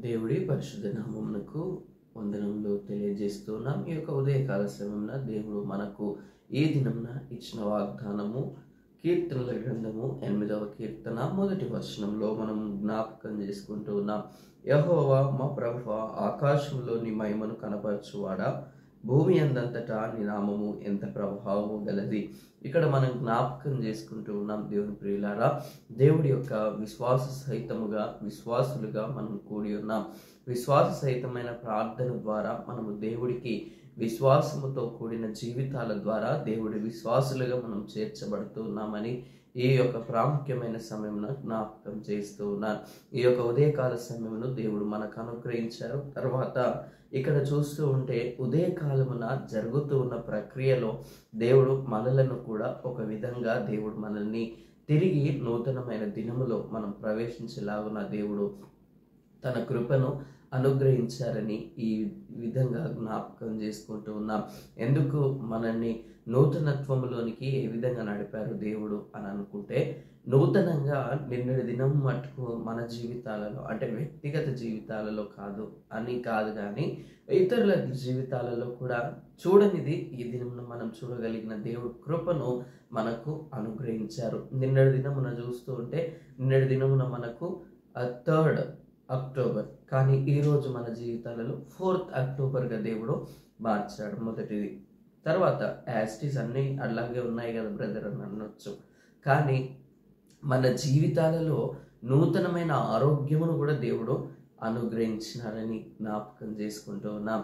దేవుడి పరిశుద్ధ నామమునకు వందనములు తెలియజేస్తున్నాం. ఈ యొక్క ఉదయకాల సమయమున దేవుడు మనకు ఈ దినమున ఇచ్చిన వాగ్దానము కీర్తనల గ్రంథము 8వ కీర్తన 1వ వచనంలో మనం జ్ఞాపకం చేసుకుంటూ ఉన్నాం. యెహోవా మా ప్రభువా, ఆకాశంలో నీ మహిమను కనపరచువాడా, భూమి అందంతటా నీ నామము ఎంత ప్రభావము గలది. ఇక్కడ మనం జ్ఞాపకం చేసుకుంటూ ఉన్నాం దేవుని ప్రియులారా, దేవుడి యొక్క విశ్వాసులుగా మనం కూడి ఉన్నాం. విశ్వాస సహితమైన ప్రార్థన ద్వారా మనము దేవుడికి విశ్వాసముతో కూడిన జీవితాల ద్వారా దేవుడి విశ్వాసులుగా మనం చేర్చబడుతూ ఉన్నామని ఈ యొక్క ప్రాముఖ్యమైన సమయంలో జ్ఞాపకం చేస్తూ ఉన్నారు. ఈ యొక్క ఉదయకాల సమయమును దేవుడు మనకు అనుగ్రహించారు. తర్వాత ఇక్కడ చూస్తూ ఉంటే ఉదయకాలమున జరుగుతూ ఉన్న ప్రక్రియలో దేవుడు మనలను కూడా ఒక విధంగా దేవుడు మనల్ని తిరిగి నూతనమైన దినములో మనం ప్రవేశించేలాగున దేవుడు తన కృపను అనుగ్రహించారని ఈ విధంగా జ్ఞాపకం చేసుకుంటూ ఉన్నాం. ఎందుకు మనల్ని నూతనత్వములోనికి ఏ విధంగా నడిపారు దేవుడు అని అనుకుంటే, నూతనంగా నిన్నటి దినం మటుకు మన జీవితాలలో, అంటే వ్యక్తిగత జీవితాలలో కాదు కానీ ఇతరుల జీవితాలలో కూడా చూడనిది ఈ దినమున మనం చూడగలిగిన దేవుడు కృపను మనకు అనుగ్రహించారు. నిన్నటి దినమున చూస్తూ ఉంటే, నిన్నటి దినమున మనకు 3rd అక్టోబర్, కానీ ఈరోజు మన జీవితాలలో 4th అక్టోబర్గా దేవుడు మార్చాడు. మొదటిది తర్వాత యాస్టీస్ అన్నీ అలాగే ఉన్నాయి కదా బ్రదర్ అని అనొచ్చు, కానీ మన జీవితాలలో నూతనమైన ఆరోగ్యమును కూడా దేవుడు అనుగ్రహించినారని జ్ఞాపకం చేసుకుంటూ ఉన్నాం.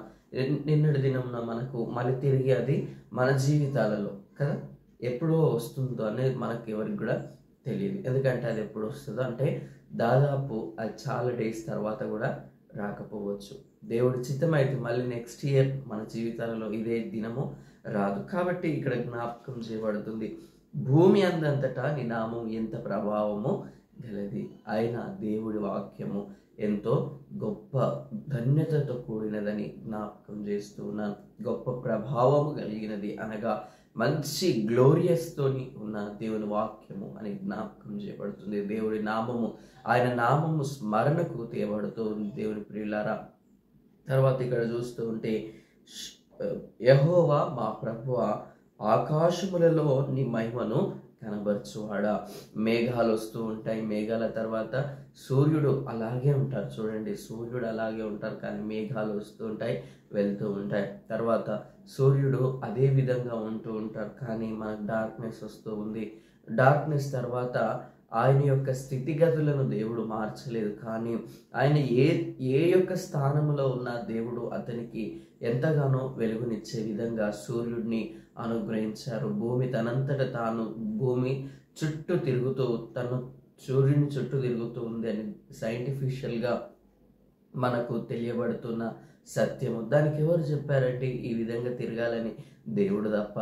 నిన్నటి దినమున మనకు మళ్ళీ తిరిగి అది మన జీవితాలలో కదా ఎప్పుడో వస్తుందో అనేది మనకు ఎవరికి కూడా తెలియదు. ఎందుకంటే అది ఎప్పుడు వస్తుందో అంటే దాదాపు అది చాలా డేస్ తర్వాత కూడా రాకపోవచ్చు. దేవుడి చిత్తమైతే మళ్ళీ నెక్స్ట్ ఇయర్ మన జీవితాలలో ఇదే దినము రాదు. కాబట్టి ఇక్కడ జ్ఞాపకం చేయబడుతుంది, భూమి అందంతటా నీ నామం ఎంత ప్రభావము గలది. అయినా దేవుడి వాక్యము ఎంతో గొప్ప ధన్యతతో కూడినదని జ్ఞాపకం చేస్తూ ఉన్నాను. గొప్ప ప్రభావము కలిగినది అనగా మంచి గ్లోరియస్ తోని ఉన్న దేవుని వాక్యము అని జ్ఞాపకం చేయబడుతుంది. దేవుడి నామము, ఆయన నామము స్మరణకు తేబడుతూ ఉంది దేవుని ప్రియులారా. తర్వాత ఇక్కడ చూస్తూ ఉంటే, యెహోవా మా ప్రభువా, ఆకాశములలో నీ మహిమను కనబరచువాడా. మేఘాలు వస్తూ ఉంటాయి, మేఘాల తర్వాత సూర్యుడు అలాగే ఉంటారు. చూడండి, సూర్యుడు అలాగే ఉంటారు, కానీ మేఘాలు వస్తూ ఉంటాయి, వెళ్తూ ఉంటాయి. తర్వాత సూర్యుడు అదే విధంగా ఉంటూ ఉంటారు, కానీ మనకు డార్క్నెస్ వస్తూ ఉంది. డార్క్నెస్ తర్వాత ఆయన యొక్క స్థితిగతులను దేవుడు మార్చలేదు, కానీ ఆయన ఏ యొక్క స్థానంలో ఉన్న దేవుడు అతనికి ఎంతగానో వెలుగునిచ్చే విధంగా సూర్యుడిని అనుగ్రహించారు. భూమి తనంతట తాను భూమి చుట్టూ తిరుగుతూ సూర్యుని చుట్టూ తిరుగుతూ ఉంది అని సైంటిఫిషియల్గా మనకు తెలియబడుతున్న సత్యము. దానికి ఎవరు చెప్పారంటే ఈ విధంగా తిరగాలని దేవుడు తప్ప.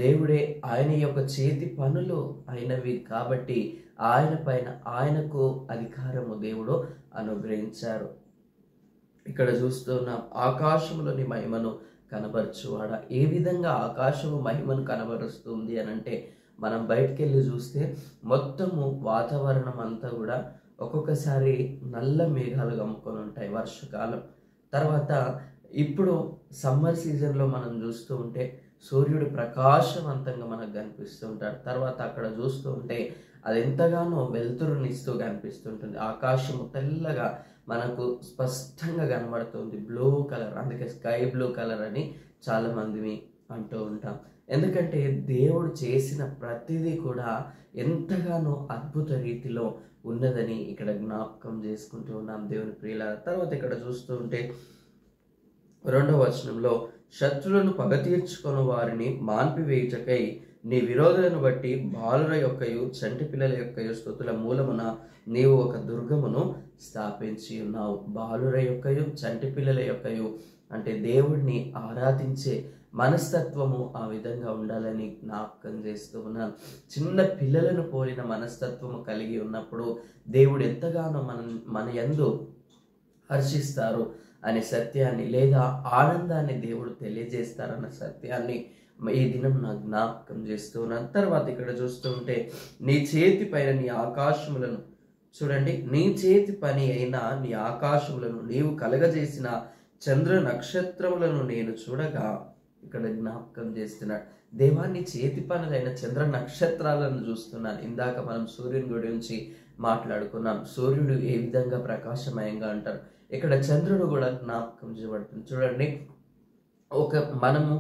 దేవుడే, ఆయన యొక్క చేతి పనులు అయినవి కాబట్టి ఆయన పైన ఆయనకు అధికారము దేవుడు అనుగ్రహించారు. ఇక్కడ చూస్తున్నాం, ఆకాశంలోని మహిమను కనబరచువాడ. ఏ విధంగా ఆకాశము మహిమను కనబరుస్తుంది అని అంటే, మనం బయటికి వెళ్ళి చూస్తే మొత్తము వాతావరణం అంతా కూడా ఒక్కొక్కసారి నల్ల మేఘాలు కమ్ముకొని ఉంటాయి వర్షకాలం. తర్వాత ఇప్పుడు సమ్మర్ సీజన్లో మనం చూస్తూ ఉంటే సూర్యుడు ప్రకాశవంతంగా మనకు కనిపిస్తూ ఉంటాడు. తర్వాత అక్కడ చూస్తూ ఉంటే అది ఎంతగానో వెలుతురునిస్తూ కనిపిస్తుంటుంది. ఆకాశము తెల్లగా మనకు స్పష్టంగా కనబడుతుంది, బ్లూ కలర్. అందుకే స్కై బ్లూ కలర్ అని చాలా మంది అంటూ ఉంటాం. ఎందుకంటే దేవుడు చేసిన ప్రతిదీ కూడా ఎంతగానో అద్భుత రీతిలో ఉన్నదని ఇక్కడ జ్ఞాపకం చేసుకుంటూ ఉన్నాం దేవుని ప్రియుల. తర్వాత ఇక్కడ చూస్తూ ఉంటే 2వ వచనంలో, శత్రులను పగ తీర్చుకొని వారిని మాన్పివేయుటకై నీ విరోధులను బట్టి బాలుర యొక్కయు చంటి పిల్లల యొక్కయు స్తుతుల మూలమున నీవు ఒక దుర్గమును స్థాపించి ఉన్నావు. బాలుర యొక్కయు చంటి పిల్లల యొక్కయు అంటే దేవుడిని ఆరాధించే మనస్తత్వము ఆ విధంగా ఉండాలని జ్ఞాపకం చేస్తూ ఉన్నాను. చిన్న పిల్లలను పోలిన మనస్తత్వము కలిగి ఉన్నప్పుడు దేవుడు ఎంతగానో మన యందు హర్షిస్తారు అనే సత్యాన్ని, లేదా ఆనందాన్ని దేవుడు తెలియజేస్తారన్న సత్యాన్ని ఈ దినం నా జ్ఞాపకం చేస్తూ ఉన్నాను. తర్వాత ఇక్కడ చూస్తూ ఉంటే, నీ చేతి పైన నీ ఆకాశములను చూడండి, నీ చేతి పని అయిన నీ ఆకాశములను నీవు కలగజేసిన చంద్ర నక్షత్రములను నేను చూడగా, ఇక్కడ జ్ఞాపకం చేస్తున్నాడు. దేవా, నీ చేతి పనులైన చంద్ర నక్షత్రాలను చూస్తున్నాను. ఇందాక మనం సూర్యుని గురించి మాట్లాడుకున్నాం. సూర్యుడు ఏ విధంగా ప్రకాశమయంగా అంటారు, ఇక్కడ చంద్రుడు కూడా జ్ఞాపకం చేయబడుతుంది. చూడండి, మనము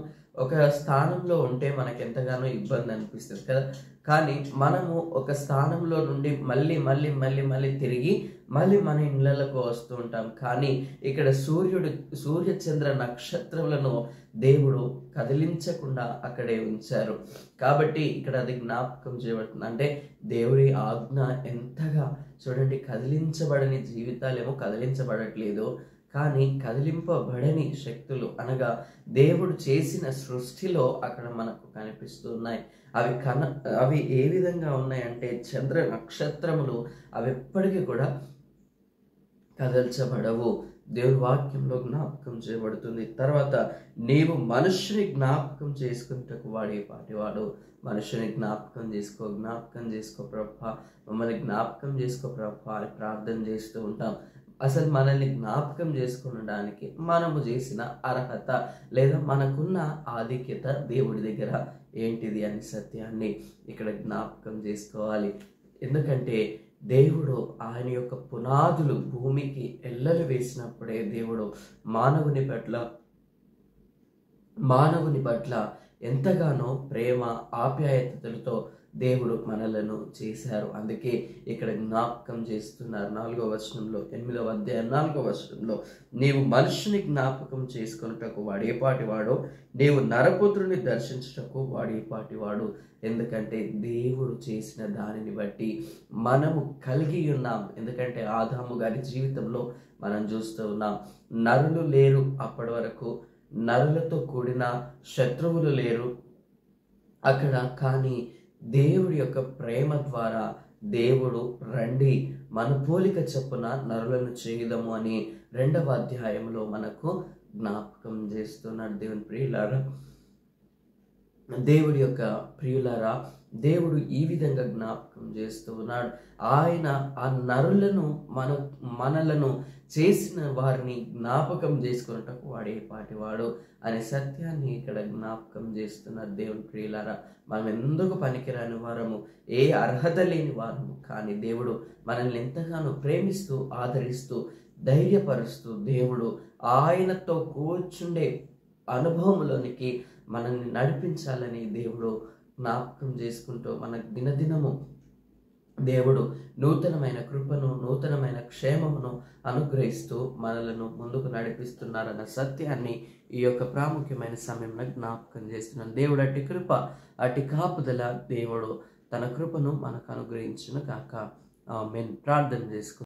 ఒక స్థానంలో ఉంటే మనకు ఎంతగానో ఇబ్బంది అనిపిస్తుంది కదా. కానీ మనము ఒక స్థానంలో నుండి మళ్ళీ తిరిగి మన ఇళ్ళకు వస్తూ ఉంటాం. కానీ ఇక్కడ సూర్య చంద్ర నక్షత్రములను దేవుడు కదిలించకుండా అక్కడే ఉంచారు. కాబట్టి ఇక్కడ అది జ్ఞాపకం చేయబడుతుంది. అంటే దేవుడి ఆజ్ఞ ఎంతగా చూడండి, కదిలించబడని జీవితాలేమో కదిలించబడట్లేదు, కానీ కదిలింపబడని శక్తులు అనగా దేవుడు చేసిన సృష్టిలో అక్కడ మనకు కనిపిస్తున్నాయి. అవి ఏ విధంగా ఉన్నాయంటే, చంద్ర నక్షత్రములు అవి ఎప్పటికీ కూడా కదల్చబడవు. దేవుని వాక్యంలో జ్ఞాపకం చేయబడుతుంది. తర్వాత, నీవు మనుషుని జ్ఞాపకం చేసుకుంటకు వాడే పాటివాడు. మనుషుని జ్ఞాపకం చేసుకో ప్రభా, మమ్మల్ని జ్ఞాపకం చేసుకో ప్రభా అని ప్రార్థన చేస్తూ ఉంటాం. అసలు మనల్ని జ్ఞాపకం చేసుకోవడానికి మనము చేసిన అర్హత లేదా మనకున్న ఆధిక్యత దేవుడి దగ్గర ఏంటిది అనే సత్యాన్ని ఇక్కడ జ్ఞాపకం చేసుకోవాలి. ఎందుకంటే దేవుడు ఆయన యొక్క పునాదులు భూమికి ఎల్లలు వేసినప్పుడే దేవుడు మానవుని పట్ల ఎంతగానో ప్రేమ ఆప్యాయతలతో దేవుడు మనలను చేశారు. అందుకే ఇక్కడ జ్ఞాపకం చేస్తున్నారు 4వ వచనంలో, 8వ అధ్యాయం 4వ వచనంలో, నీవు మనుషుని జ్ఞాపకం చేసుకున్నటకు వాడేపాటివాడో, నీవు నరపుత్రుని దర్శించుటకు వాడేపాటివాడు. ఎందుకంటే దేవుడు చేసిన దానిని బట్టి మనము కలిగి ఉన్నాం. ఎందుకంటే ఆదాము గారి జీవితంలో మనం చూస్తూ ఉన్నాం, నరులు లేరు. అప్పటి వరకు నరులతో కూడిన శత్రువులు లేరు అక్కడ. కానీ దేవుడి యొక్క ప్రేమ ద్వారా దేవుడు రండి మన పోలిక చొప్పున నరులను చేయుదము అని 2వ అధ్యాయంలో మనకు జ్ఞాపకం చేస్తున్నాడు. దేవుడి యొక్క ప్రియులారా, దేవుడు ఈ విధంగా జ్ఞాపకం చేస్తూ ఉన్నాడు. ఆయన ఆ నరులను మనలను చేసిన వారిని జ్ఞాపకం చేసుకున్నటకు వాడే పాటివాడు అనే సత్యాన్ని ఇక్కడ జ్ఞాపకం చేస్తున్నారు. దేవుని ప్రియులారా, మనం ఎందుకు పనికిరాని వారము, ఏ అర్హత లేని వారము, కానీ దేవుడు మనల్ని ఎంతగానో ప్రేమిస్తూ ఆదరిస్తూ ధైర్యపరుస్తూ దేవుడు ఆయనతో కూర్చుండే అనుభవంలోనికి మనల్ని నడిపించాలని దేవుడు జ్ఞాపకం చేసుకుంటూ మన దినదినము దేవుడు నూతనమైన కృపను, నూతనమైన క్షేమమును అనుగ్రహిస్తూ మనలను ముందుకు నడిపిస్తున్నారన్న సత్యాన్ని ఈ యొక్క ప్రాముఖ్యమైన సమయంలో జ్ఞాపకం చేస్తున్నాను. దేవుడు అట్టి కృప, అట్టి కాపుదల దేవుడు తన కృపను మనకు అనుగ్రహించును కాక. ఆమేన్. ప్రార్థన చేసుకుందాం.